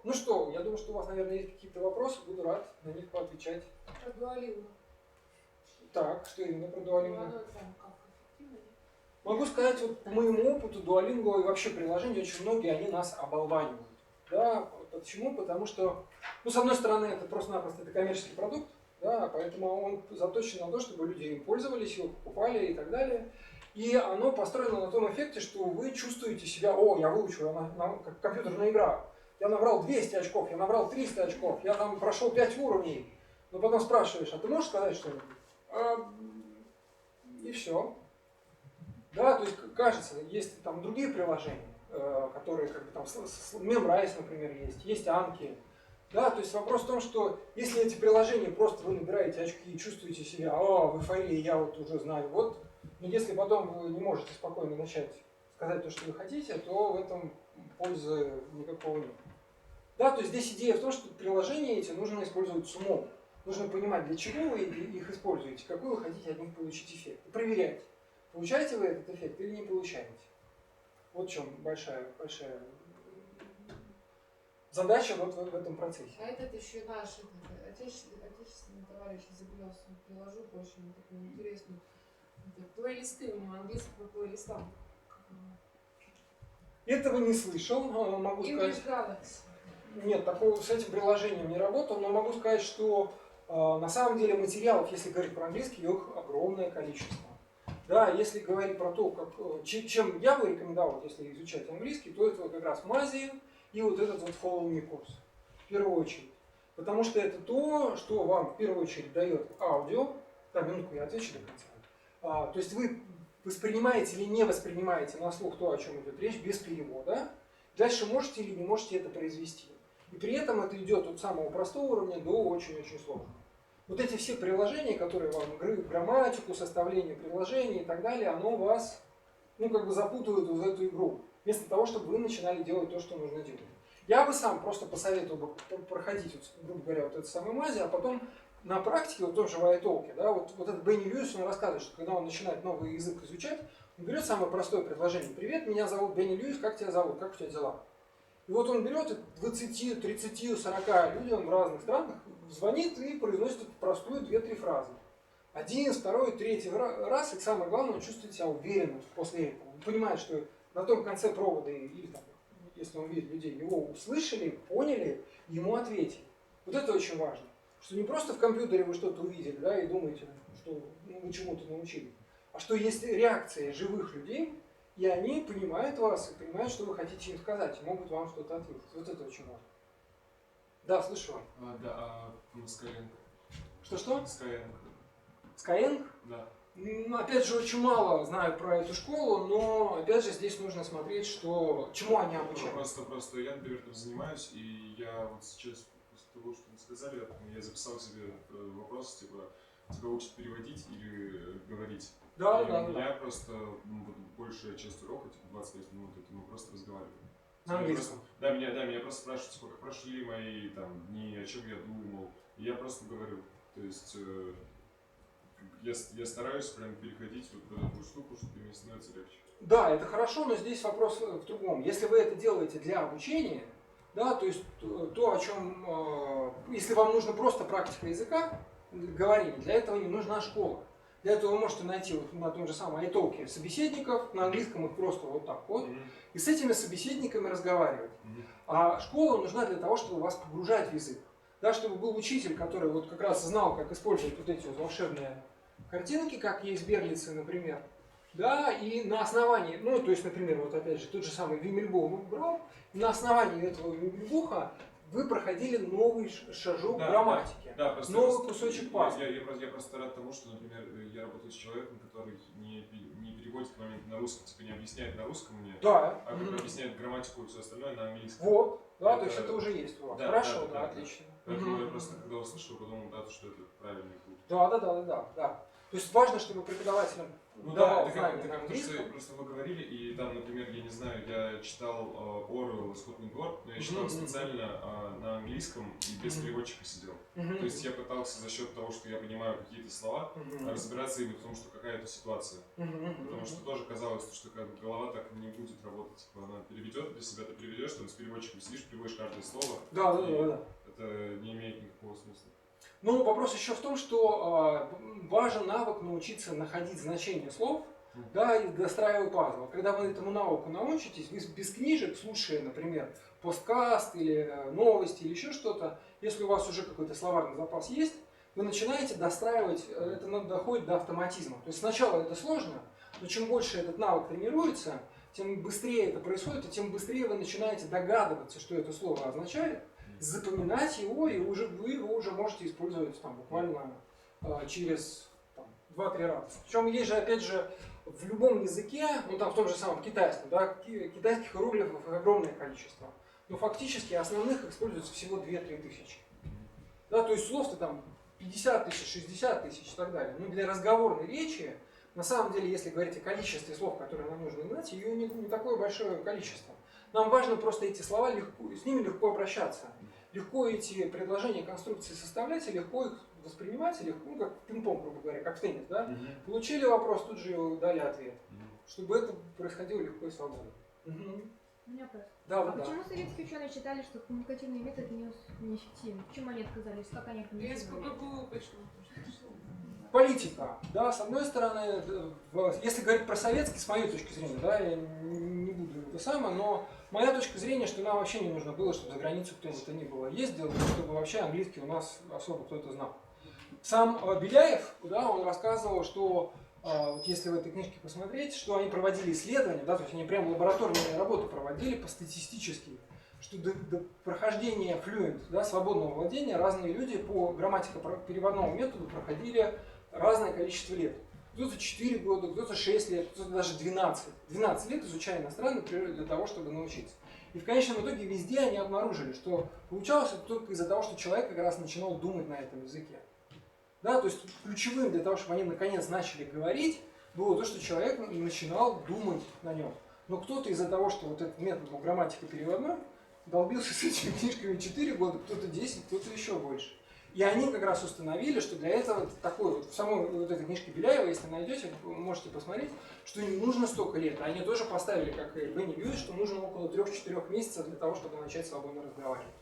Ну что, я думаю, что у вас, наверное, есть какие-то вопросы, буду рад на них поотвечать. Про дуалингу. Так, что именно про дуалингу? Ну, там как эффективно. Могу сказать, вот по моему опыту, дуалингу и вообще приложения очень многие, они нас оболванивают. Да, почему? Потому что, ну, с одной стороны, это просто-напросто это коммерческий продукт, да, поэтому он заточен на то, чтобы люди им пользовались, его покупали и так далее. И оно построено на том эффекте, что вы чувствуете себя, о, я выучил, как компьютерная игра. Я набрал 200 очков, я набрал 300 очков, я там прошел 5 уровней. Но потом спрашиваешь, а ты можешь сказать что-нибудь? И все. Да, то есть кажется, есть там другие приложения, которые как бы там Memrise, например, есть Anki. Да, то есть вопрос в том, что если эти приложения просто вы набираете очки и чувствуете себя, в эйфории я вот уже знаю, вот, но если потом вы не можете спокойно начать сказать то, что вы хотите, то в этом пользы никакого нет. Да, то есть здесь идея в том, что приложения эти нужно использовать с умом. Нужно понимать, для чего вы их используете, какой вы хотите от них получить эффект. И проверять, получаете вы этот эффект или не получаете. Вот в чем большая задача вот в этом процессе. А этот еще наш отечественный товарищ Загулялся, приложу очень такую интересную. Плейлисты у него английский по плейлистам. Этого не слышал, могу сказать. Нет, такого с этим приложением не работал, но могу сказать, что на самом деле материалов, если говорить про английский, их огромное количество. Да, если говорить про то, чем я бы рекомендовал, если изучать английский, то это вот как раз Мази и вот этот вот Follow Me курс. В первую очередь. Потому что это то, что вам в первую очередь дает аудио. Так, минутку, я отвечу до конца. То есть вы воспринимаете или не воспринимаете на слух то, о чем идет речь, без перевода. Дальше можете или не можете это произвести. И при этом это идет от самого простого уровня до очень-очень сложного. Вот эти все приложения, которые вам грамматику, составление приложений и так далее, оно вас, запутывает в эту игру. Вместо того, чтобы вы начинали делать то, что нужно делать. Я бы сам просто посоветовал бы проходить, грубо говоря, вот эту самую мази, а потом на практике, вот в том же White да, вот этот Бенни Льюис, он рассказывает, что когда он начинает новый язык изучать, он берет самое простое предложение. Привет, меня зовут Бенни Льюис, как тебя зовут, как у тебя дела? И вот он берет 20, 30, 40 людям в разных странах, звонит и произносит простую 2-3 фразы. Один, второй, третий раз, и самое главное, он чувствует себя уверенно после этого. Он понимает, что на том конце провода, или там, если он видит людей, его услышали, поняли, ему ответили. Вот это очень важно. Что не просто в компьютере вы что-то увидели, да, и думаете, что вы чему-то научили, а что есть реакция живых людей, и они понимают вас, и понимают, что вы хотите им сказать, и могут вам что-то ответить. Вот это очень важно. Да, слышу вас. Skyeng. Что-что? Skyeng. Skyeng? Да. Опять же, очень мало знаю про эту школу, но опять же здесь нужно смотреть, чему они обучают. Просто я, например, там занимаюсь, и я вот сейчас, после того, что вы сказали, я записал себе вопрос, типа учат переводить или говорить. Да. Я просто большая часть урока, 25 минут, это мы просто разговариваем. На английском? Меня просто спрашивают, типа, как прошли мои дни, о чем я думал. И я просто говорю. То есть я стараюсь прям переходить вот в эту штуку, чтобы мне становится легче. Да, это хорошо, но здесь вопрос в другом. Если вы это делаете для обучения, да, то есть то, о чем, если вам нужна просто практика языка, говорения, для этого не нужна школа. Для этого вы можете найти вот на том же самом iTalk собеседников, на английском их просто вот так вот, и с этими собеседниками разговаривать. А школа нужна для того, чтобы вас погружать в язык. Да, чтобы был учитель, который вот как раз знал, как использовать вот эти вот волшебные картинки, как есть берлицы, например. Да, и на основании, то есть, например, вот опять же, тот же самый Вимельбух брал, и на основании этого Вимельбуха вы проходили новый шажок грамматики, новый кусочек пазла. Я просто рад тому, что, например, я работаю с человеком, который не переводит к моменту на русский, типа не объясняет на русском мне, а объясняет грамматику и все остальное на английском. Вот, да, то есть это уже есть у вас. Хорошо, отлично. Поэтому я просто, когда услышал, подумал, что это правильный путь. Да. То есть важно, чтобы преподавателям Ну давал да, знания это на как то, английском. что просто вы говорили, и там, например, я не знаю, я читал Оруэлл и Скотт Гор, но я читал специально на английском и без переводчика сидел. То есть я пытался за счет того, что я понимаю какие-то слова, разбираться именно в том, что какая-то ситуация. Потому что тоже казалось, что как бы голова так не будет работать. Типа она переведет для себя, ты переведешь, там с переводчиком сидишь, переводишь каждое слово. Да. Это не имеет никакого смысла. Ну, вопрос еще в том, что важен навык научиться находить значение слов, да, и достраивать пазл. Когда вы этому навыку научитесь, вы без книжек, слушая, например, посткаст или новости или еще что-то, если у вас уже какой-то словарный запас есть, вы начинаете достраивать, это доходит до автоматизма. То есть сначала это сложно, но чем больше этот навык тренируется, тем быстрее это происходит, и тем быстрее вы начинаете догадываться, что это слово означает, запоминать его, и вы его уже можете использовать там, буквально через 2-3 раза. Причем есть же, опять же, в любом языке, ну там в том же самом китайском, да, китайских иероглифов огромное количество, но фактически основных используется всего 2-3 тысячи. Да, то есть слов-то там 50 тысяч, 60 тысяч и так далее. Но для разговорной речи, на самом деле, если говорить о количестве слов, которые нам нужно знать, ее не такое большое количество. Нам важно просто эти слова, с ними легко обращаться. Легко эти предложения, конструкции составлять, и легко их воспринимать, и легко, ну, как пинг-понг, грубо говоря, как в теннис, да? Получили вопрос, тут же дали ответ. Чтобы это происходило легко и свободно. У меня вопрос. Да, почему советские ученые считали, что коммуникативный метод неэффективен? Почему они отказались? Как они отказались? Политика. Да, с одной стороны, если говорить про советский, с моей точки зрения, да, я не буду это самое, но моя точка зрения, что нам вообще не нужно было, чтобы за границу кто бы то ни было ездил, чтобы вообще английский у нас особо кто-то знал. Сам Беляев, да, он рассказывал, что вот если в этой книжке посмотреть, что они проводили исследования, да, то есть они прям лабораторные работы проводили по статистически, что до прохождения fluent, да, свободного владения, разные люди по грамматико-переводному методу проходили разное количество лет. Кто-то 4 года, кто-то 6 лет, кто-то даже 12. 12 лет изучая иностранный для того, чтобы научиться. И в конечном итоге везде они обнаружили, что получалось это только из-за того, что человек как раз начинал думать на этом языке. Да, то есть ключевым для того, чтобы они наконец начали говорить, было то, что человек начинал думать на нем. Но кто-то из-за того, что вот этот метод был грамматика переводной, долбился с этими книжками 4 года, кто-то 10, кто-то еще больше. И они как раз установили, что для этого такой вот, в самой вот этой книжке Беляева, если найдете, вы можете посмотреть, что не нужно столько лет. Они тоже поставили, как и Бенни Льюис, что нужно около 3-4 месяцев для того, чтобы начать свободно разговаривать.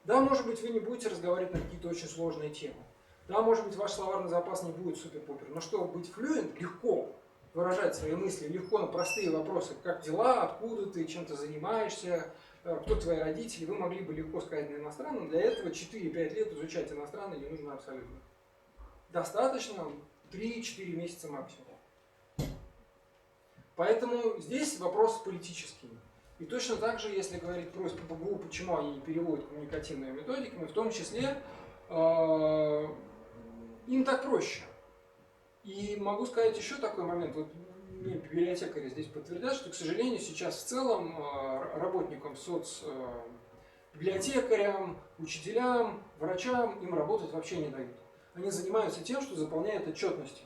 Да, может быть, вы не будете разговаривать на какие-то очень сложные темы. Да, может быть, ваш словарный запас не будет супер-пупер. Но чтобы быть флюент, легко выражать свои мысли, легко на простые вопросы, как дела, откуда ты, чем ты занимаешься, кто твои родители, вы могли бы легко сказать на иностранном. Для этого 4-5 лет изучать иностранный не нужно абсолютно. Достаточно 3-4 месяца максимум. Поэтому здесь вопрос политический. И точно так же, если говорить про СПбГУ, почему они не переводят коммуникативными методиками, в том числе им так проще. И могу сказать еще такой момент. Вот библиотекари здесь подтвердят, что, к сожалению, сейчас в целом работникам библиотекарям, учителям, врачам им работать вообще не дают. Они занимаются тем, что заполняют отчетности.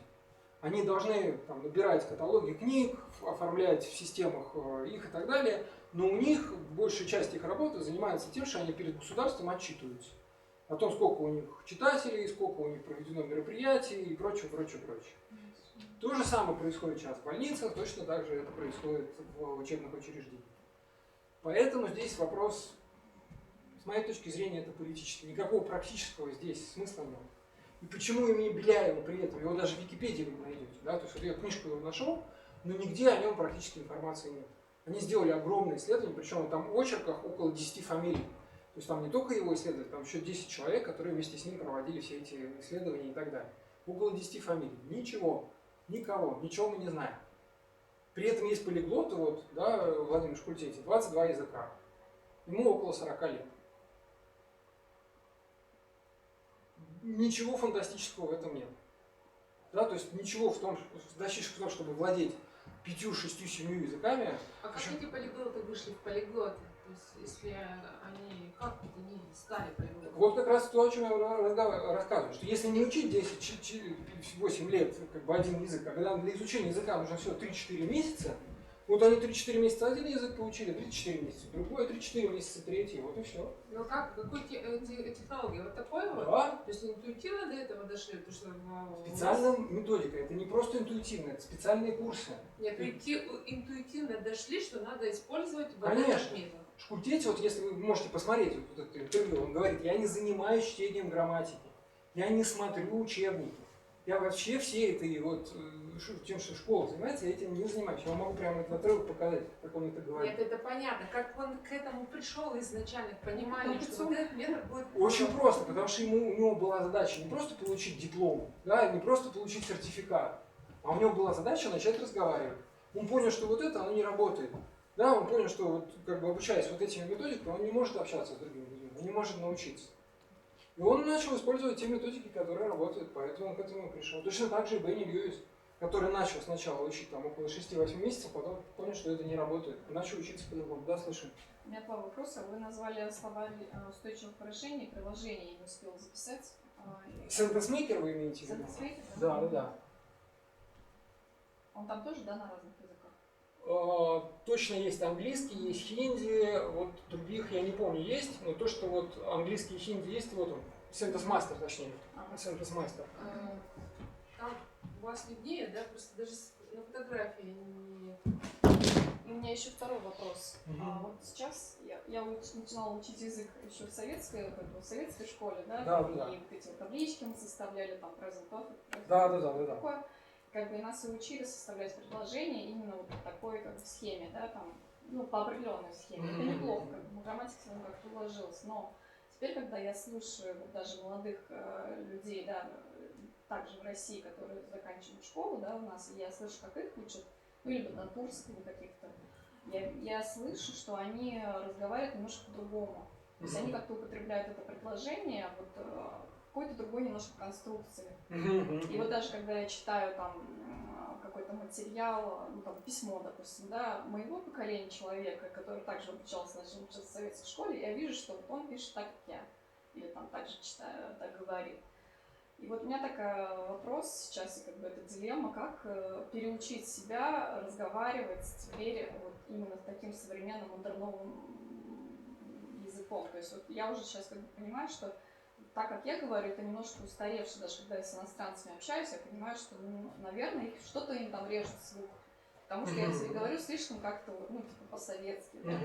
Они должны там набирать каталоги книг, оформлять в системах их и так далее, но у них большая часть их работы занимается тем, что они перед государством отчитываются. О том, сколько у них читателей, сколько у них проведено мероприятий и прочее. То же самое происходит сейчас в больницах, точно так же это происходит в учебных учреждениях. Поэтому здесь вопрос, с моей точки зрения, это политический. Никакого практического здесь смысла нет. И почему имени Беляева при этом? Его даже в Википедии вы не найдете. Да? То есть вот я книжку его нашел, но нигде о нем практически информации нет. Они сделали огромное исследование, причем там в очерках около 10 фамилий. То есть там не только его исследовали, там еще 10 человек, которые вместе с ним проводили все эти исследования и так далее. Около 10 фамилий. Ничего. Никого, ничего мы не знаем. При этом есть полиглоты, вот, да, Владимир Шкультетти, 22 языка. Ему около 40 лет. Ничего фантастического в этом нет. Да, то есть ничего в том, чтобы владеть 5, 6, 7 языками. А как эти полиглоты вышли в полиглоты? То есть, если они как-то не стали полиглотами? Вот как раз то, о чем я рассказываю, что если не учить 10-8 лет как бы один язык, а когда для изучения языка нужно всего 3-4 месяца, вот они 3-4 месяца один язык получили, 3-4 месяца другой, 3-4 месяца третий, вот и все. Ну как, какой технология? Вот такой вот? Да. То есть интуитивно до этого дошли? Потому что Специальная методика, это не просто интуитивно, это специальные курсы. Нет, интуитивно дошли, что надо использовать вот Конечно. этот метод. Шкультете, вот если вы можете посмотреть вот это интервью, он говорит, я не занимаюсь чтением грамматики, я не смотрю учебники, я вообще все этой вот, тем, что школа занимается, я этим не занимаюсь. Я вам могу прямо этот отрывок показать, как он это говорит. Нет, это понятно. Как он к этому пришел изначально, к пониманию, что вот этот метод будет... Очень просто, потому что у него была задача не просто получить диплом, да, не просто получить сертификат, а у него была задача начать разговаривать. Он понял, что вот это, оно не работает. Да, он понял, что вот, как бы обучаясь вот этими методиками, он не может общаться с другими людьми, он не может научиться. И он начал использовать те методики, которые работают, поэтому он к этому пришел. Точно так же и Бенни Льюис, который начал сначала учить там около 6-8 месяцев, потом понял, что это не работает, и начал учиться по-другому. Да, слышим. У меня два вопроса. Вы назвали слова устойчивых выражений, приложений, я не успела записать. Сентенсмейкер вы имеете в виду? Сентенсмейкер? Да. Он там тоже, да, на разных языках? Точно есть английский, есть хинди, вот других я не помню есть, но то, что вот английский и хинди есть, вот он, сентенс-мастер точнее, сентенс-мастер. Там у вас виднее, да, просто даже на фотографии не... И у меня еще второй вопрос. Вот сейчас я начинала учить язык еще в советской школе, да? Да. И вот эти вот таблички мы составляли, там, present perfect. Да. Такое. Как бы нас и учили составлять предложения именно вот по такой как бы схеме, да, там, ну, по определенной схеме. Это неплохо, как бы, грамматика все равно как-то уложилась. Но теперь, когда я слушаю вот, даже молодых людей, да, также в России, которые заканчивают школу, да, у нас, и я слышу, как их учат, ну, либо на турском каких-то, я слышу, что они разговаривают немножко по-другому. То есть они как-то употребляют это предложение вот какой-то другой немножко конструкции. И вот даже когда я читаю там какой-то материал, ну, там, письмо, допустим, да, моего поколения человека, который также обучался в советской школе, я вижу, что вот он пишет так, как я. Или там так же читаю, так говорит. И вот у меня такой вопрос сейчас, и как бы эта дилемма, как переучить себя разговаривать теперь вот именно таким современным модерновым языком. То есть вот я уже сейчас как бы понимаю, что так как я говорю, это немножко устаревшее, даже когда я с иностранцами общаюсь, я понимаю, что, ну, наверное, что-то им там режет слух. Потому что я тебе говорю слишком как-то, ну, типа по-советски, да?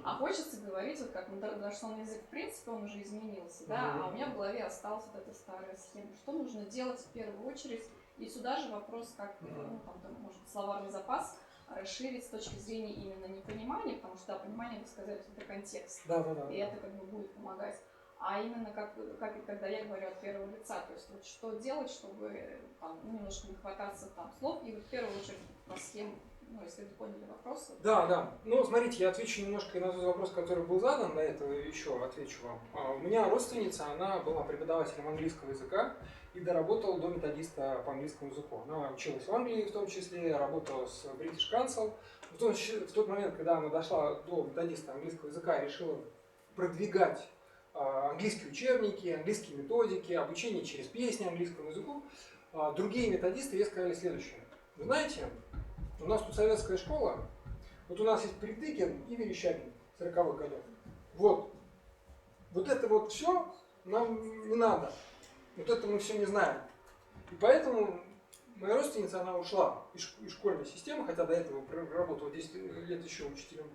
А хочется говорить, вот как модернизационный язык, в принципе, он уже изменился, да? А у меня в голове осталась вот эта старая схема. Что нужно делать в первую очередь? И сюда же вопрос, как, ну, там, может, словарный запас расширить с точки зрения именно не понимания, потому что, да, понимание, вы сказали, это контекст. Да. И это как бы будет помогать. А именно как и когда я говорю от первого лица, то есть вот что делать, чтобы там, ну, немножко не хвататься там слов, и вот в первую очередь по схеме, ну, если вы поняли вопрос. Да. Ну, смотрите, я отвечу немножко и на тот вопрос, который был задан, на это еще отвечу вам. У меня родственница, она была преподавателем английского языка и доработала до методиста по английскому языку. Она училась в Англии, в том числе, работала с British Council. В тот момент, когда она дошла до методиста английского языка, решила продвигать английские учебники, английские методики, обучение через песни английскому языку. Другие методисты ей сказали следующее. Вы знаете, у нас тут советская школа, вот у нас есть Притыкин и Верещагин 40-х годов. Вот это вот все нам не надо. Вот это мы все не знаем. И поэтому моя родственница, она ушла из школьной системы, хотя до этого работала 10 лет еще учителем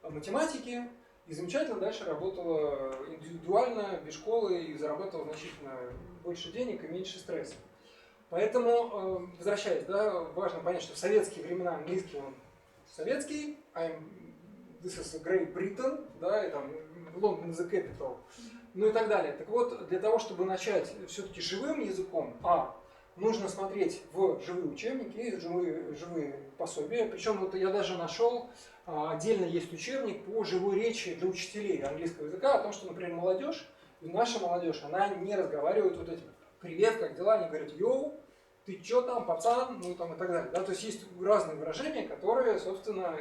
математики. И замечательно дальше работала индивидуально, без школы, и зарабатывала значительно больше денег и меньше стресса. Поэтому, возвращаясь, да, важно понять, что в советские времена английский он советский, this is Great Britain, да, и там London is the capital, ну и так далее. Так вот, для того, чтобы начать все-таки живым языком, нужно смотреть в живые учебники, живые пособия. Причем вот я даже нашел, отдельно есть учебник по живой речи для учителей английского языка, о том, что, например, наша молодежь, она не разговаривает вот этим «привет, как дела?», они говорят «йоу», «ты чё там, пацан?», ну там и так далее. Да? То есть есть разные выражения, которые, собственно,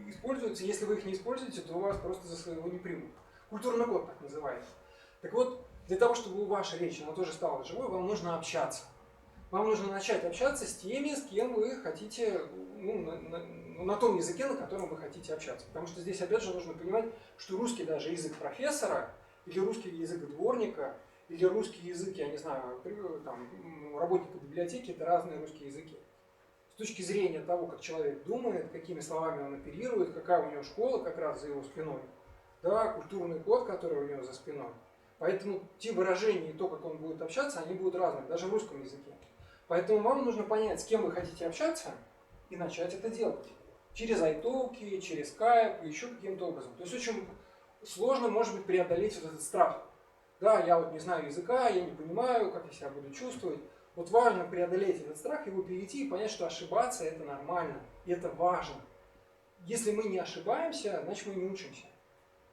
используются. Если вы их не используете, то вас просто за своего не примут. Культурный код так называется. Так вот, Для того, чтобы ваша речь, она тоже стала живой, вам нужно общаться. Вам нужно начать общаться с теми, с кем вы хотите, на том языке, на котором вы хотите общаться. Потому что здесь, опять же, нужно понимать, что русский даже язык профессора, или русский язык дворника, или русский язык, я не знаю, там, работника библиотеки, это разные русские языки. С точки зрения того, как человек думает, какими словами он оперирует, какая у него школа как раз за его спиной, да, культурный код, который у него за спиной. Поэтому те выражения и то, как он будет общаться, они будут разные, даже в русском языке. Поэтому вам нужно понять, с кем вы хотите общаться, и начать это делать. Через iTalki, через Skype, еще каким-то образом. То есть очень сложно, может быть, преодолеть вот этот страх. Да, я вот не знаю языка, я не понимаю, как я себя буду чувствовать. Вот важно преодолеть этот страх, его перейти и понять, что ошибаться это нормально, и это важно. Если мы не ошибаемся, значит мы не учимся.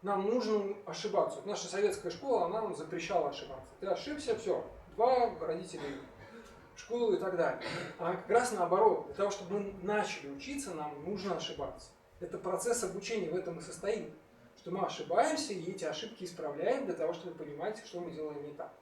Нам нужно ошибаться. Вот наша советская школа, она нам запрещала ошибаться. Ты ошибся, все, 2 родителей школу и так далее. А как раз наоборот, для того, чтобы мы начали учиться, нам нужно ошибаться. Это процесс обучения в этом и состоит. Что мы ошибаемся и эти ошибки исправляем для того, чтобы понимать, что мы делаем не так.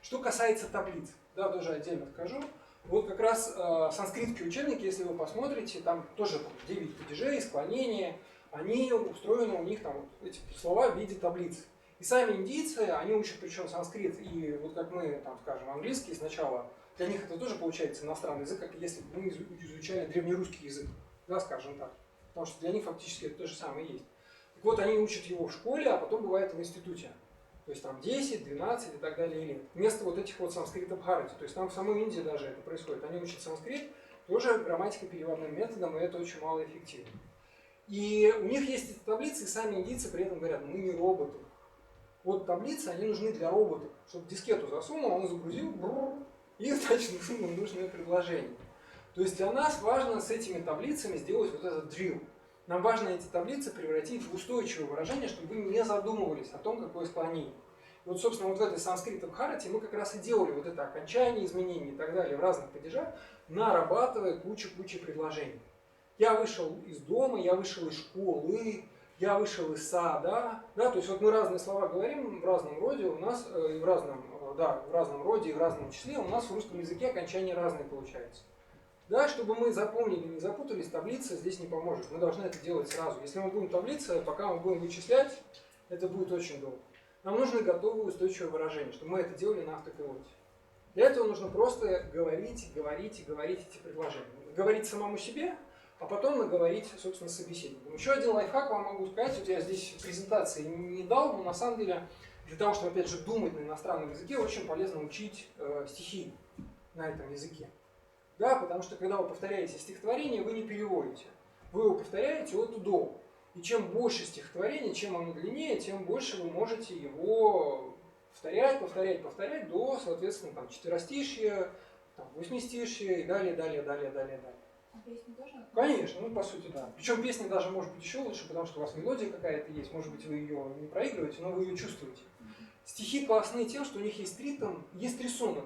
Что касается таблиц, да, тоже отдельно скажу. Вот как раз санскритские учебники, если вы посмотрите, там тоже 9 падежей, склонения, они устроены у них там вот эти слова в виде таблиц. И сами индийцы, они учат причем санскрит, и вот как мы, там, скажем, английский сначала, для них это тоже получается иностранный язык, как если бы мы изучали древнерусский язык, да, скажем так. Потому что для них фактически это то же самое есть. Так вот, они учат его в школе, а потом бывает в институте. То есть там 10, 12 и так далее лет. Вместо вот этих вот санскритов Бхарати. То есть там в самой Индии даже это происходит. Они учат санскрит тоже грамматико-переводным методом, и это очень малоэффективно. И у них есть эти таблицы, и сами индийцы при этом говорят, мы не роботы. Вот таблицы, они нужны для роботов. Чтобы дискету засунул, он загрузил, и, значит, нужное предложение. То есть для нас важно с этими таблицами сделать вот этот drill. Нам важно эти таблицы превратить в устойчивое выражение, чтобы вы не задумывались о том, какое склонение. И вот, собственно, вот в этой санскрите Бхарати мы как раз и делали вот это окончание, изменения и так далее в разных падежах, нарабатывая кучу предложений. Я вышел из дома, я вышел из школы, я вышел из сада. Да? То есть вот мы разные слова говорим в разном роде, у нас и в разном роде и в разном числе, у нас в русском языке окончания разные получаются. Да, чтобы мы запомнили, не запутались, таблица здесь не поможет. Мы должны это делать сразу. Если мы будем таблицы, пока мы будем вычислять, это будет очень долго. Нам нужны готовые устойчивые выражения, чтобы мы это делали на автопилоте. Для этого нужно просто говорить эти предложения. Говорить самому себе, а потом наговорить, собственно, собеседнику. Еще один лайфхак вам могу сказать. Вот я здесь презентации не дал, но на самом деле для того, чтобы, опять же, думать на иностранном языке, очень полезно учить стихи на этом языке. Да, потому что когда вы повторяете стихотворение, вы не переводите. Вы его повторяете от и до. И чем больше стихотворение, чем оно длиннее, тем больше вы можете его повторять до, соответственно, там, четверостишья, там, восьмистишья и далее. А песню тоже? Конечно, по сути, да. Причем песня даже может быть еще лучше, потому что у вас мелодия какая-то есть, может быть, вы ее не проигрываете, но вы ее чувствуете. Стихи классные тем, что у них есть ритм, есть рисунок.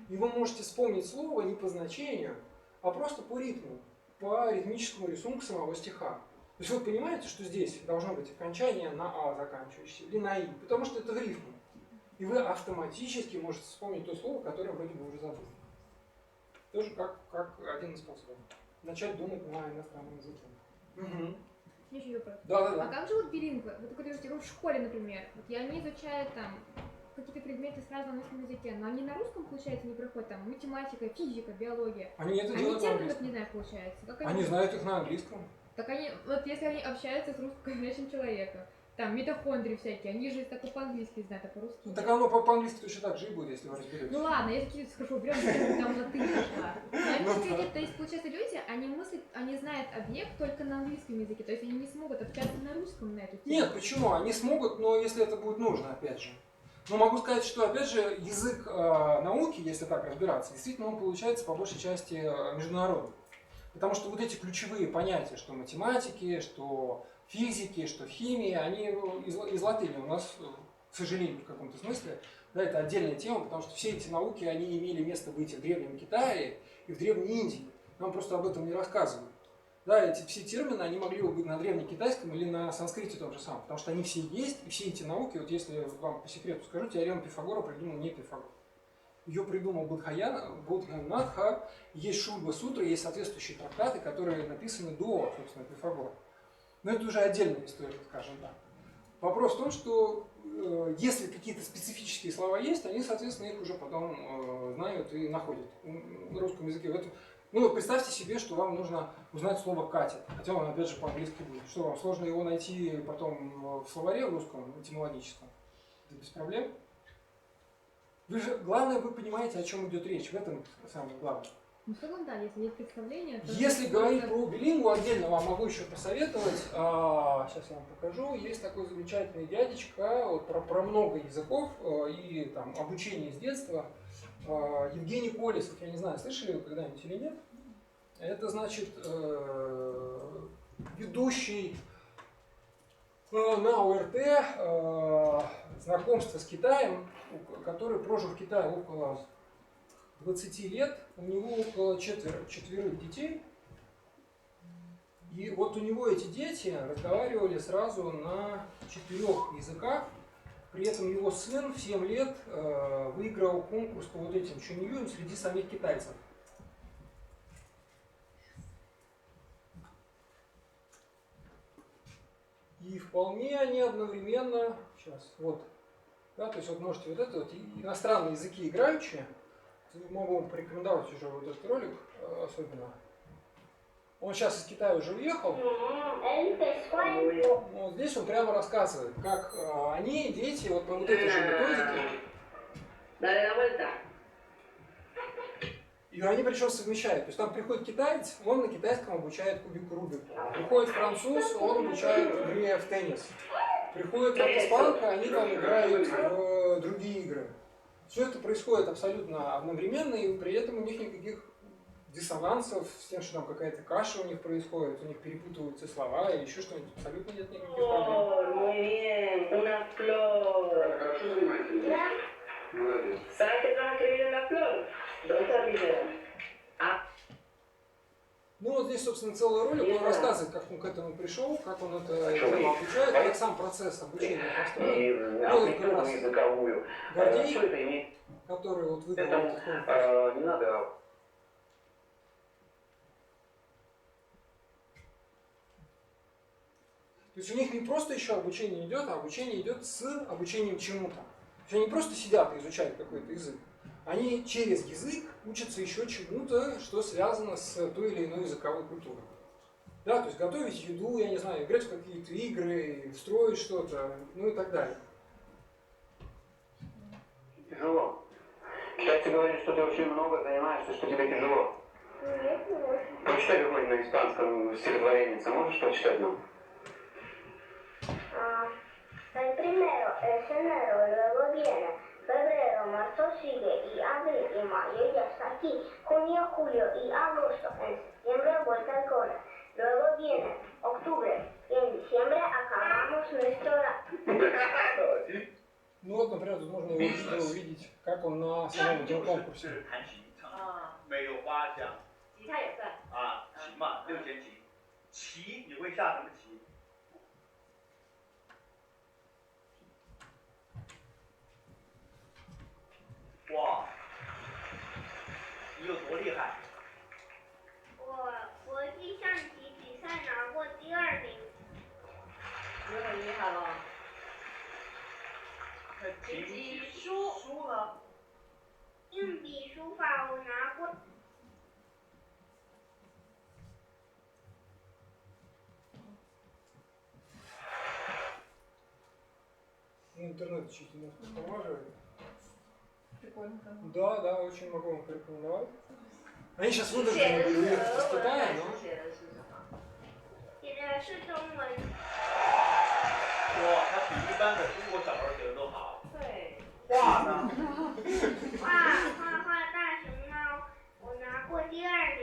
И вы можете вспомнить слово не по значению, а просто по ритму, по ритмическому рисунку самого стиха. То есть вы понимаете, что здесь должно быть окончание на «а» заканчивающееся или на «и», потому что это в рифму. И вы автоматически можете вспомнить то слово, которое вроде бы уже забыли. Тоже как один из способов. Начать думать на иностранном языке. Угу. Еще вопрос. Да. А как же вот билингвы? Вот говорите, в школе, например, вот и они изучают там какие-то предметы сразу на русском языке, но они на русском, получается, не проходят, там, математика, физика, биология. Они это они делают на терминов английском. не знают, получается. Как Они знают их на английском. Так они, вот если они общаются с русскоговорящим человеком, там, митохондрии всякие, они же только по-английски знают, а по-русски нет. Так оно по-английски точно так же и будет, если вы разберетесь. Ну ладно, я такие хорошо берем, там латынь пошла. То есть, получается, люди, они мыслят, они знают объект только на английском языке, то есть они не смогут общаться на русском на эту тему. Нет, почему? Они смогут, но если это будет нужно, опять же. Но могу сказать, что, опять же, язык науки, если так разбираться, действительно он получается по большей части международный. Потому что вот эти ключевые понятия, что математики, что физики, что химии, они из латыни у нас, к сожалению, в каком-то смысле, да, это отдельная тема, потому что все эти науки, они имели место быть в Древнем Китае и в Древней Индии. Нам просто об этом не рассказывают. Да, эти все термины, они могли бы быть на древнекитайском или на санскрите том же самом, потому что они все есть, и все эти науки, вот если вам по секрету скажу, теорему Пифагора придумал не Пифагор. Ее придумал Бодханатха, есть Шульба Сутра, есть соответствующие трактаты, которые написаны до, собственно, Пифагора. Но это уже отдельная история, скажем так. Вопрос в том, что если какие-то специфические слова есть, они, соответственно, их уже потом знают и находят на русском языке. Ну вот представьте себе, что вам нужно узнать слово «катет», хотя он опять же по-английски будет. Что вам, сложно его найти потом в словаре в русском, этимологическом? Это без проблем. Главное, вы понимаете, о чем идет речь, в этом самое главное. Ну, в целом, да, если есть представление, то... Если говорить про билингву, отдельно вам могу еще посоветовать, сейчас я вам покажу, есть такой замечательный дядечка, вот, про много языков и там, обучение с детства, Евгений Колесов, я не знаю, слышали вы когда-нибудь или нет, это значит ведущий на ОРТ знакомство с Китаем, который прожил в Китае около 20 лет, у него около четверых детей, и вот у него эти дети разговаривали сразу на 4 языках, при этом его сын в 7 лет выиграл конкурс по вот этим чуньюям среди самих китайцев. И вполне они одновременно, сейчас, вот, да, то есть вот можете вот это вот иностранные языки играющие, могу вам порекомендовать уже вот этот ролик особенно. Он сейчас из Китая уже уехал. Вот здесь он прямо рассказывает, как они, дети, вот по вот этой же методике. И они причем совмещают. То есть там приходит китаец, он на китайском обучает кубику Рубику. Приходит француз, он обучает игре в теннис. Приходит испанка, они там играют в другие игры. Все это происходит абсолютно одновременно, и при этом у них никаких диссонансов с тем, что там какая-то каша у них происходит, у них перепутываются слова или еще что-нибудь. Абсолютно нет никаких проблем. Ну вот здесь, собственно, целый ролик, он рассказывает, как он к этому пришел, как он это обучает, как сам процесс обучения построен. Ну, как раз Гордей, который вот выиграл этот конкурс. То есть у них не просто еще обучение идет, а обучение идет с обучением чему-то. То есть они не просто сидят и изучают какой-то язык. Они через язык учатся еще чему-то, что связано с той или иной языковой культурой. Да, то есть готовить еду, я не знаю, играть в какие-то игры, строить что-то, ну и так далее. Тяжело. Сейчас ты говоришь, что ты очень много занимаешься, что тебе тяжело. Нет, не очень. Прочитай какой-нибудь на испанском стихотворение, можешь прочитать нам? El primero es enero, luego viene febrero, marzo sigue y abril y mayo ya está aquí. Junio, julio y agosto, en septiembre vuelta al cole. Luego viene octubre y en diciembre acabamos nuestro horario. Ну вот, например, тут можно его увидеть, как он на самом этом конкурсе. 没有花香。吉他也算。啊，琴嘛，6弦琴。棋，你会下什么棋？ 哇，你有多厉害？我国际象棋比赛拿过第2名。你很厉害了。琴棋书呢？硬笔书法我拿过。 Интернет чуть немножко помаживает. Прикольно, конечно. Да, да, очень могу вам порекомендовать. Они сейчас вынуждены были уехать из Китая, но... 写的是中文。哇，他比一般的中国小孩学的都好。对。画呢？画大熊猫，我拿过第2名。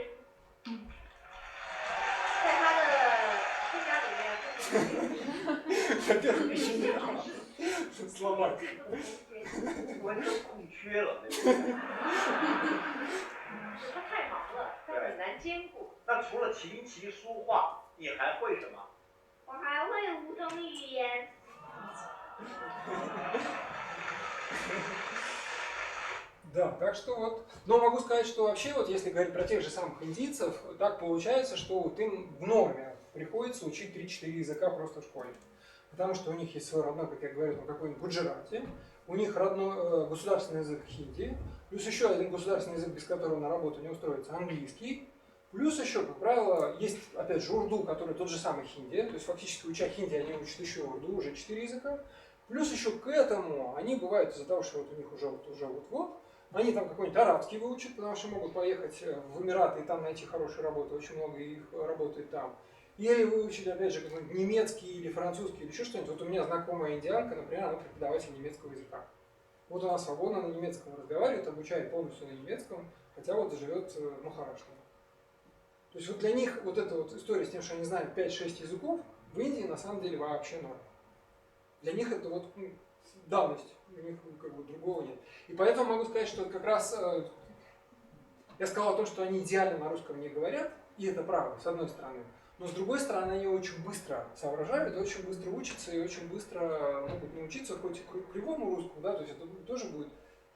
在他的生涯里面，Во-первых, еще не рано. Слава ломать. 完全空缺了，对不对？他太忙了，他很难兼顾。那除了琴棋书画，你还会什么？我还会5种语言。Да, так что вот. Но могу сказать, что вообще, вот если говорить про тех же самых индийцев, так получается, что вот им в норме приходится учить 3-4 языка просто в школе. Потому что у них есть свой родной, как я говорил, какой-нибудь гуджарати, у них родной государственный язык хинди, плюс еще один государственный язык, без которого на работу не устроится, английский, плюс еще, как правило, есть, опять же, урду, который тот же самый хинди, то есть фактически уча хинди, они учат еще урду, уже 4 языка, плюс еще к этому они бывают из-за того, что вот у них уже вот-вот, они там какой-нибудь арабский выучат, потому что могут поехать в Эмираты и там найти хорошую работу, очень много их работает там. Или выучить, опять же, какой-нибудь немецкий или французский или еще что-нибудь. Вот у меня знакомая индианка, например, она преподаватель немецкого языка. Вот она свободно на немецком разговаривает, обучает полностью на немецком, хотя вот живет в Махарашке. То есть вот для них вот эта вот история с тем, что они знают 5-6 языков, в Индии на самом деле вообще норм. Для них это вот данность, у них как бы другого нет. И поэтому могу сказать, что как раз я сказал о том, что они идеально на русском не говорят, и это правда, с одной стороны. Но с другой стороны, они очень быстро соображают, очень быстро учатся и очень быстро могут научиться хоть и кривому русскому, да, то есть это тоже будет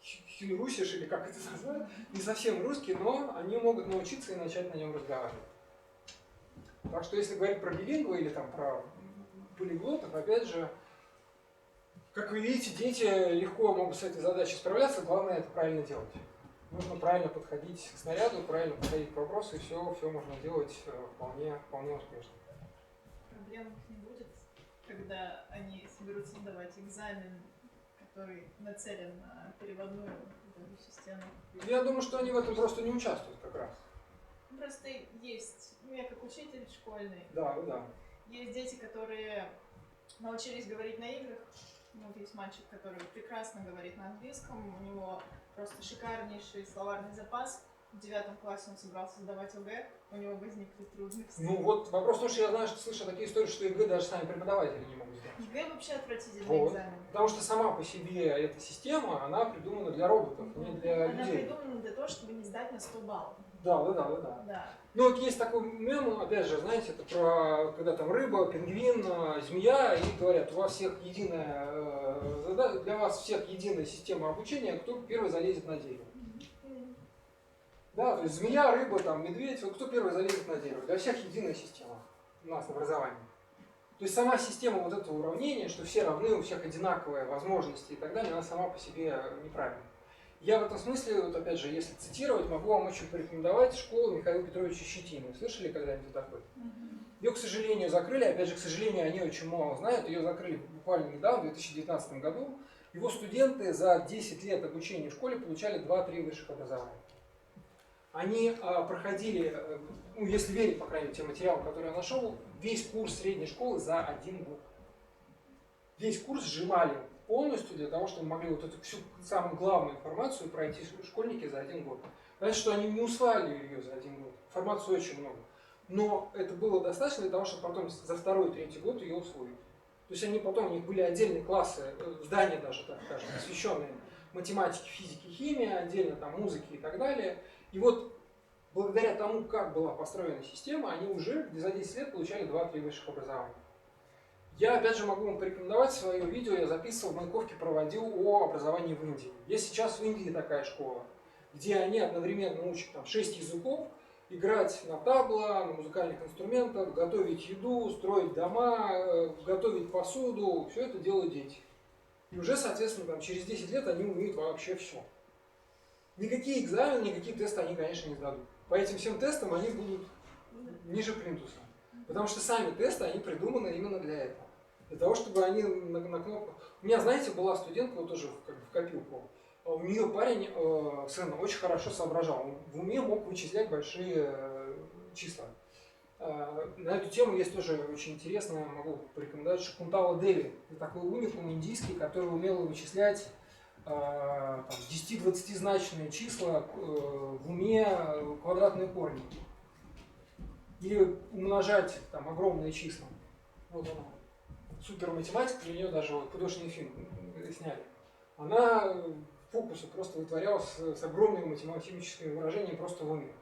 хинрусиш или как это назвать, не совсем русский, но они могут научиться и начать на нем разговаривать. Так что если говорить про билингва или там про полиглотов, опять же, как вы видите, дети легко могут с этой задачей справляться, главное это правильно делать. Нужно правильно подходить к снаряду, правильно подходить к вопросу, и все можно делать вполне успешно. Проблем не будет, когда они соберутся сдавать экзамен, который нацелен на переводную систему. Я думаю, что они в этом просто не участвуют как раз. Просто есть, я как учитель школьный, Да. есть дети, которые научились говорить на играх. Вот есть мальчик, который прекрасно говорит на английском, у него просто шикарнейший словарный запас. В 9 классе он собрался сдавать ЕГЭ, у него возникли трудности. Ну вот вопрос в том, что я знаю, что слышу такие истории, что ЕГЭ даже сами преподаватели не могут сдать. ЕГЭ вообще отвратительный вот. экзамен. Потому что сама по себе эта система, она придумана для роботов, не для людей. Она придумана для того, чтобы не сдать на 100 баллов. Да. Ну вот есть такой мем, опять же, знаете, это про, когда там рыба, пингвин, змея, и говорят, у вас всех единая, для вас всех единая система обучения, кто первый залезет на дерево. Да, то есть змея, рыба, там, медведь, вот кто первый залезет на дерево. Для всех единая система у нас в образовании. То есть сама система вот этого уравнения, что все равны, у всех одинаковые возможности и так далее, она сама по себе неправильна. Я в этом смысле, вот опять же, если цитировать, могу вам очень порекомендовать школу Михаила Петровича Щетины. Слышали когда-нибудь такой? Ее, к сожалению, закрыли. Опять же, к сожалению, они очень мало знают. Ее закрыли буквально недавно, в 2019 году. Его студенты за 10 лет обучения в школе получали 2-3 высших образования. Они проходили, ну, если верить, по крайней мере, тем материалам, которые я нашел, весь курс средней школы за 1 год. Весь курс сжимали полностью для того, чтобы могли вот эту всю самую главную информацию пройти школьники за 1 год. Понятно, что они не усваивали ее за 1 год. Информации очень много. Но это было достаточно для того, чтобы потом за 2-3 год ее усвоить. То есть они потом, у них были отдельные классы, здания даже, так скажем, посвященные математике, физике, химии, отдельно там музыке и так далее. И вот благодаря тому, как была построена система, они уже за 10 лет получали 2-3 высших образования. Я опять же могу вам порекомендовать свое видео, я записывал, в Маяковке проводил о образовании в Индии. Есть сейчас в Индии такая школа, где они одновременно учат там 6 языков, играть на табло, на музыкальных инструментах, готовить еду, строить дома, готовить посуду, все это делают дети. И уже, соответственно, там, через 10 лет они умеют вообще все. Никакие экзамены, никакие тесты они, конечно, не сдадут. По этим всем тестам они будут ниже плинтуса. Потому что сами тесты, они придуманы именно для этого. Для того, чтобы они на кнопку... У меня, знаете, была студентка, вот тоже как бы в копилку. У нее парень, сын, очень хорошо соображал. Он в уме мог вычислять большие числа. На эту тему есть тоже очень интересно, могу порекомендовать, Шакунтала Деви. Это такой уникум индийский, который умел вычислять 10-20-значные числа в уме квадратные корни. Или умножать там огромные числа. Вот она. Супер математика, для нее даже вот художественный фильм сняли, она фокусы просто вытворяла с огромными математическими выражениями просто в уме.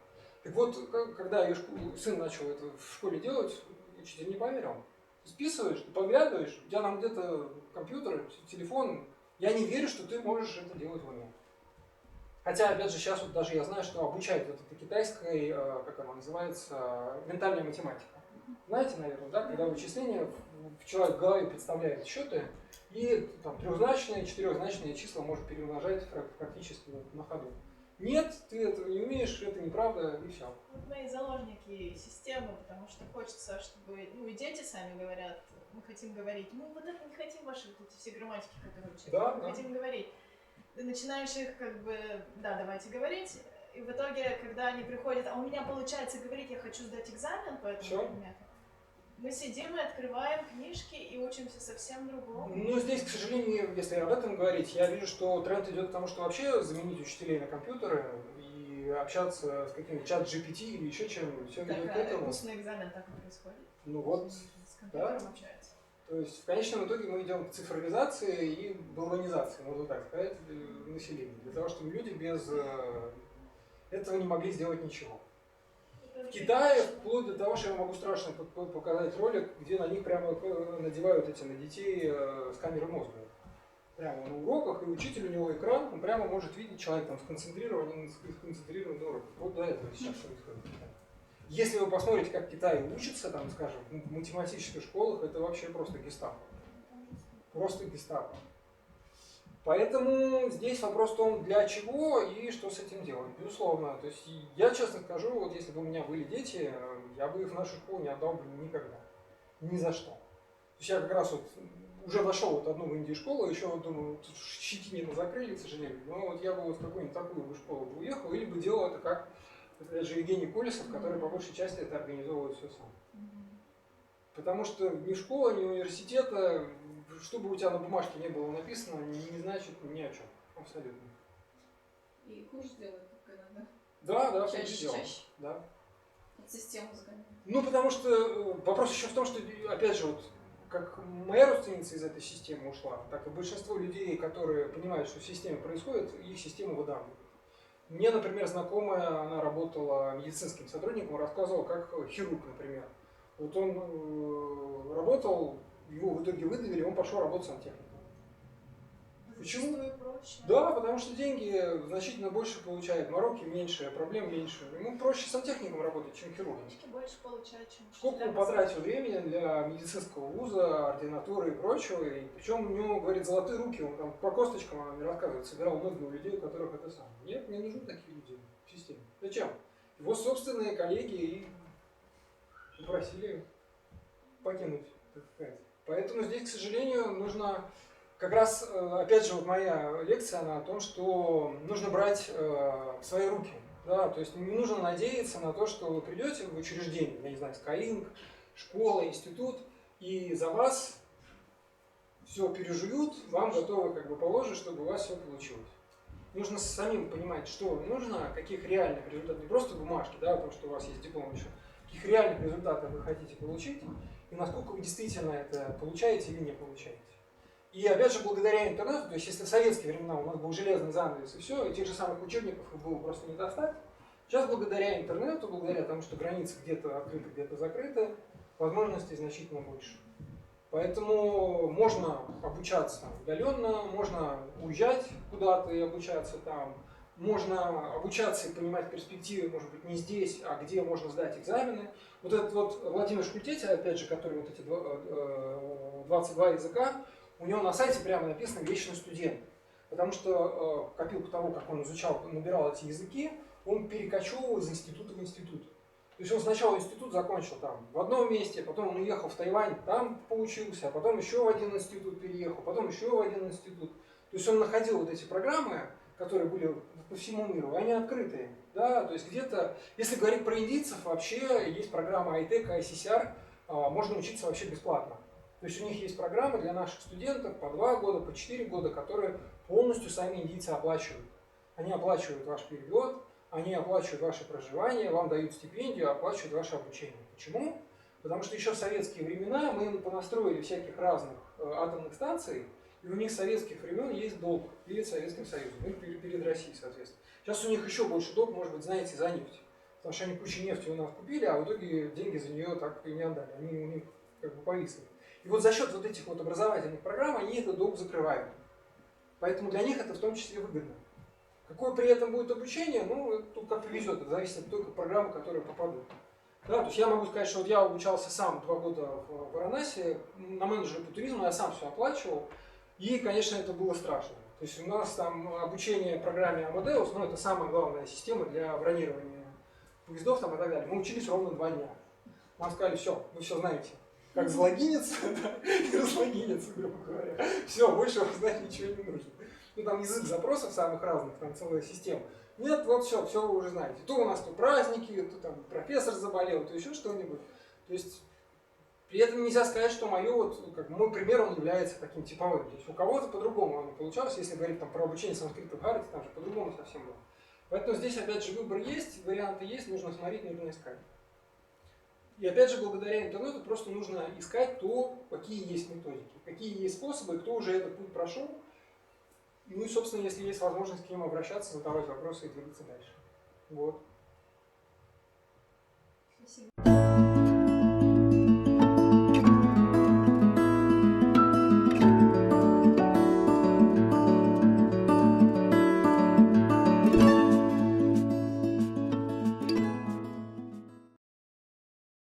Так вот, когда ее сын начал это в школе делать, учитель не поверил. Ты списываешь, ты поглядываешь, у тебя там где-то компьютер, телефон, я не верю, что ты можешь это делать в уме. Хотя, опять же, сейчас вот даже я знаю, что обучают это по китайской, как она называется, ментальная математика. Знаете, наверное, да, когда вычисления человек в голове представляет счеты, и там трехзначные, четырехзначные числа может перемножать практически на ходу. Нет, ты этого не умеешь, это неправда, и все. Вот мы заложники системы, потому что хочется, чтобы, ну и дети сами говорят, мы хотим говорить, мы вот это не хотим ваши вот эти все грамматики, которые учат, Да, мы хотим говорить. Ты начинаешь их как бы, да, давайте говорить, и в итоге, когда они приходят, а у меня получается говорить, я хочу сдать экзамен по этому предмету, мы сидим и открываем книжки и учимся совсем другому. Ну, здесь, к сожалению, если об этом говорить, я вижу, что тренд идет к тому, что вообще заменить учителей на компьютеры и общаться с каким-нибудь чат GPT или еще чем-нибудь. Все ведет к этому. Устный экзамен так и происходит. Ну вот, с компьютером общается. То есть в конечном итоге мы идем к цифровизации и баллонизации, можно так сказать, населения. Для того, чтобы люди без этого не могли сделать ничего. В Китае, вплоть до того, что я могу страшно показать ролик, где на них прямо надевают на детей сканеры мозга. Прямо на уроках, и учитель, у него экран, он прямо может видеть человека там сконцентрированный на уроках. Вот до этого сейчас происходит. Если вы посмотрите, как Китай учится, там, скажем, в математических школах, это вообще просто гестапо. Просто гестапо. Поэтому здесь вопрос в том, для чего и что с этим делать. Безусловно. То есть я честно скажу, вот если бы у меня были дети, я бы их в нашу школу не отдал бы никогда. Ни за что. То есть я как раз вот уже нашел вот одну в Индии школу, еще вот думаю, тут Щетинина закрыли, к сожалению, но вот я бы вот в какую-нибудь такую бы школу бы уехал, или бы делал это как, опять же, Евгений Колесов, который по большей части это организовывает все сам. Потому что ни школа, ни университета, что бы у тебя на бумажке не было написано, не значит ни о чем. Абсолютно. И хуже делают только иногда. Да, чаще. Да. От системы загоняют. Ну, потому что вопрос еще в том, что, опять же, вот, как моя родственница из этой системы ушла, так и большинство людей, которые понимают, что в системе происходит, их систему выдавливают. Мне, например, знакомая, она работала медицинским сотрудником, рассказывала, как хирург, например. Вот он работал, его в итоге выдавили, он пошел работать сантехником. Почему? Проще. Да, потому что деньги значительно больше получает, мороки меньше, проблем меньше. Ему проще сантехником работать, чем хирургом. Больше получает, чем Сколько он потратил времени для медицинского вуза, ординатуры и прочего, и причем у него, говорит, золотые руки, он там по косточкам, она мне рассказывает, собирал ноги у людей, у которых это самое. Нет, мне нужны такие люди в системе. Зачем? Его собственные коллеги и попросили покинуть, так сказать. Поэтому здесь, к сожалению, нужно как раз, опять же, вот моя лекция, она о том, что нужно брать в свои руки. Да, то есть не нужно надеяться на то, что вы придете в учреждение, я не знаю, Skyeng, школа, институт, и за вас все пережуют, вам готовы как бы положить, чтобы у вас все получилось. Нужно самим понимать, что нужно, каких реальных результатов, не просто бумажки, да, потому что у вас есть диплом еще, каких реальных результатов вы хотите получить, и насколько вы действительно это получаете или не получаете. И опять же, благодаря интернету, то есть если в советские времена у нас был железный занавес и все, и тех же самых учебников было просто не достать, сейчас благодаря интернету, благодаря тому, что границы где-то открыты, где-то закрыты, возможностей значительно больше. Поэтому можно обучаться удаленно, можно уезжать куда-то и обучаться там, можно обучаться и понимать перспективы, может быть, не здесь, а где можно сдать экзамены. Вот этот вот Владимир Шкультетя, опять же, который вот эти 22 языка, у него на сайте прямо написано «Вечный студент», потому что копилку того, как он изучал, набирал эти языки, он перекочевывал из института в институт. То есть он сначала институт закончил там в одном месте, потом он уехал в Тайвань, там поучился, а потом еще в один институт переехал, потом еще в один институт. То есть он находил вот эти программы, которые были по всему миру, и они открытые. Да? То есть где-то, если говорить про индийцев, вообще есть программа ITEC, ICCR, можно учиться вообще бесплатно. То есть у них есть программы для наших студентов по 2 года, по 4 года, которые полностью сами индийцы оплачивают. Они оплачивают ваш перевод, они оплачивают ваше проживание, вам дают стипендию, оплачивают ваше обучение. Почему? Потому что еще в советские времена мы понастроили всяких разных атомных станций, И у них с советских времен есть долг перед Советским Союзом, ну, перед Россией, соответственно. Сейчас у них еще больше долг, может быть, знаете, за нефть. Потому что они кучу нефти у нас купили, а в итоге деньги за нее так и не отдали. Они у них как бы повисли. И вот за счет вот этих вот образовательных программ они этот долг закрывают. Поэтому для них это в том числе выгодно. Какое при этом будет обучение, ну, тут как повезет, это зависит от той программы, в которую попадут. Да, то есть я могу сказать, что вот я обучался сам 2 года в Варанаси, на менеджера по туризму, я сам все оплачивал, и, конечно, это было страшно. То есть у нас там обучение программе Amadeus, ну, это самая главная система для бронирования поездов там, и так далее. Мы учились ровно 2 дня. Нам сказали, все, вы все знаете. Как залогиниться, и разлогиниться, грубо говоря. Все, больше вам знать ничего не нужно. Ну, там язык запросов самых разных, там целая система. Нет, вот все вы уже знаете. То у нас тут праздники, то там профессор заболел, то еще что-нибудь. То есть, при этом нельзя сказать, что мой пример, он является таким типовым. То есть, у кого-то по-другому оно получалось, если говорить там про обучение санскрита в Бхарате, там же по-другому совсем было. Поэтому здесь, опять же, выбор есть, варианты есть, нужно смотреть, нужно искать. И опять же, благодаря интернету просто нужно искать то, какие есть методики, какие есть способы, кто уже этот путь прошел. Ну и, собственно, если есть возможность к ним обращаться, задавать вопросы и двигаться дальше. Вот. Спасибо.